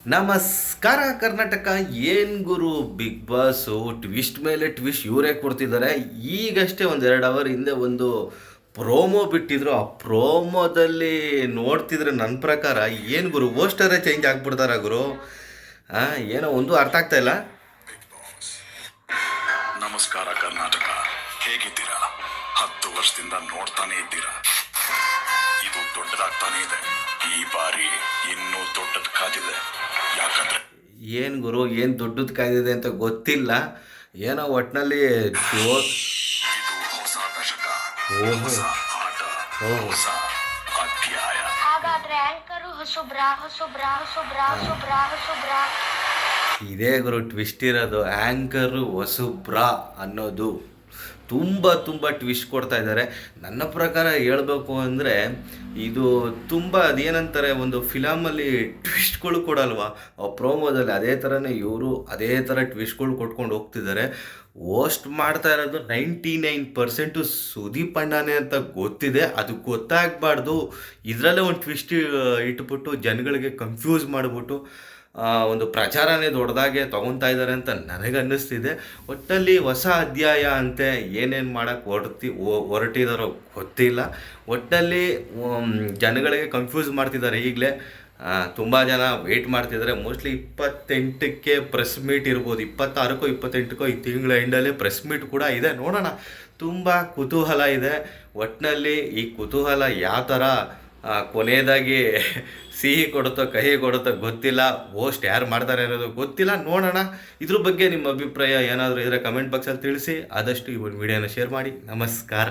ನಮಸ್ಕಾರ ಕರ್ನಾಟಕ. ಏನು ಗುರು, big boss twist ಮೇಲೆ ಟ್ವಿಸ್ಟ್ ಇವರೇ ಕೊಡ್ತಿದ್ದಾರೆ. ಈಗಷ್ಟೇ ಒಂದು 2 ಅವರ್ ಹಿಂದೆ ಒಂದು ಪ್ರೋಮೋ ಬಿಟ್ಟಿದ್ರು. ಆ ಪ್ರೋಮೋದಲ್ಲಿ ನೋಡ್ತಿದ್ರೆ ನನ್ನ ಪ್ರಕಾರ ಏನು ಗುರು, ಪೋಸ್ಟರೇ ಚೇಂಜ್ ಆಗ್ಬಿಡ್ತಾರ ಗುರು. ಏನೋ ಒಂದು ಅರ್ಥ ಆಗ್ತಾ ಇಲ್ಲ. ನಮಸ್ಕಾರ ಕರ್ನಾಟಕ, ಹೇಗಿದ್ದೀರಾ? 10 ವರ್ಷದಿಂದ ನೋಡ್ತಾನೆ ಇದ್ದೀರಾ, ಇದು ದೊಡ್ಡದಾಗ್ತಾನೆ ಇದೆ. ಈ ಬಾರಿ ಇನ್ನೂ ದೊಡ್ಡದು ಕಾದಿದೆ. ಯಾಕಂದ್ರೆ ಏನು ಗುರು, ಏನು ದೊಡ್ಡದು ಕಾಯ್ದಿದೆ ಅಂತ ಗೊತ್ತಿಲ್ಲ. ಏನೋ ಒಟ್ಟಿನಲ್ಲಿ ಇದು ಹೊಸ ದಶಕ, ಹೊಸ ಆಟ, ಹೊಸ ಅಧ್ಯಾಯ. ಹಾಗಾದ್ರೆ ಆಂಕರು ಹೊಸಬ್ರಾ. ಇದೇ ಗುರು ಟ್ವಿಸ್ಟ್ ಇರೋದು. ಆ್ಯಂಕರು ಹೊಸಬ್ರಾ ಅನ್ನೋದು ತುಂಬ ಟ್ವಿಸ್ಟ್ ಕೊಡ್ತಾ ಇದ್ದಾರೆ. ನನ್ನ ಪ್ರಕಾರ ಹೇಳಬೇಕು ಅಂದರೆ ಇದು ತುಂಬ ಅದೇನಂತಾರೆ, ಒಂದು ಫಿಲಮಲ್ಲಿ ಟ್ವಿಸ್ಟ್ಗಳು ಕೊಡಲ್ವಾ, ಆ ಪ್ರೋಮೋದಲ್ಲಿ ಅದೇ ಥರನೇ ಇವರು ಅದೇ ಥರ ಟ್ವಿಸ್ಟ್ಗಳು ಕೊಟ್ಕೊಂಡು ಹೋಗ್ತಿದ್ದಾರೆ. ಹೋಸ್ಟ್ ಮಾಡ್ತಾ ಇರೋದು 99% ಸುದೀಪ್ ಅಣ್ಣನೇ ಅಂತ ಗೊತ್ತಿದೆ. ಅದು ಗೊತ್ತಾಗಬಾರ್ದು, ಇದರಲ್ಲೇ ಒಂದು ಟ್ವಿಸ್ಟ್ ಇಟ್ಬಿಟ್ಟು ಜನಗಳಿಗೆ ಕನ್ಫ್ಯೂಸ್ ಮಾಡಿಬಿಟ್ಟು ಒಂದು ಪ್ರಚಾರನೇ ದೊಡ್ಡದಾಗೆ ತೊಗೊತಾ ಇದ್ದಾರೆ ಅಂತ ನನಗೆ ಅನ್ನಿಸ್ತಿದೆ. ಒಟ್ಟಲ್ಲಿ ಹೊಸ ಅಧ್ಯಾಯ ಅಂತೆ, ಏನೇನು ಮಾಡೋಕ್ಕೆ ಹೊರಟಿದಾರೋ ಗೊತ್ತಿಲ್ಲ. ಒಟ್ಟಲ್ಲಿ ಜನಗಳಿಗೆ ಕನ್ಫ್ಯೂಸ್ ಮಾಡ್ತಿದ್ದಾರೆ. ಈಗಲೇ ತುಂಬ ಜನ ವೆಯ್ಟ್ ಮಾಡ್ತಿದ್ದಾರೆ. ಮೋಸ್ಟ್ಲಿ 28ಕ್ಕೆ ಪ್ರೆಸ್ ಮೀಟ್ ಇರ್ಬೋದು, 26ಕ್ಕೋ 28ಕ್ಕೋ ಈ ತಿಂಗಳ ಎಂಡಲ್ಲಿ ಪ್ರೆಸ್ ಮೀಟ್ ಕೂಡ ಇದೆ. ನೋಡೋಣ, ತುಂಬ ಕುತೂಹಲ ಇದೆ. ಒಟ್ಟಿನಲ್ಲಿ ಈ ಕುತೂಹಲ ಯಾವ ಥರ ಕೊನೆಯದಾಗಿ ಸಿಹಿ ಕೊಡುತ್ತೋ ಕಹಿ ಕೊಡುತ್ತೋ ಗೊತ್ತಿಲ್ಲ. ಹೋಸ್ಟ್ ಯಾರು ಮಾಡ್ತಾರೆ ಅನ್ನೋದು ಗೊತ್ತಿಲ್ಲ. ನೋಡೋಣ. ಇದ್ರ ಬಗ್ಗೆ ನಿಮ್ಮ ಅಭಿಪ್ರಾಯ ಏನಾದರೂ ಇದ್ದರೆ ಕಮೆಂಟ್ ಬಾಕ್ಸಲ್ಲಿ ತಿಳಿಸಿ. ಆದಷ್ಟು ಈ ಒಂದು ವಿಡಿಯೋನ ಶೇರ್ ಮಾಡಿ. ನಮಸ್ಕಾರ.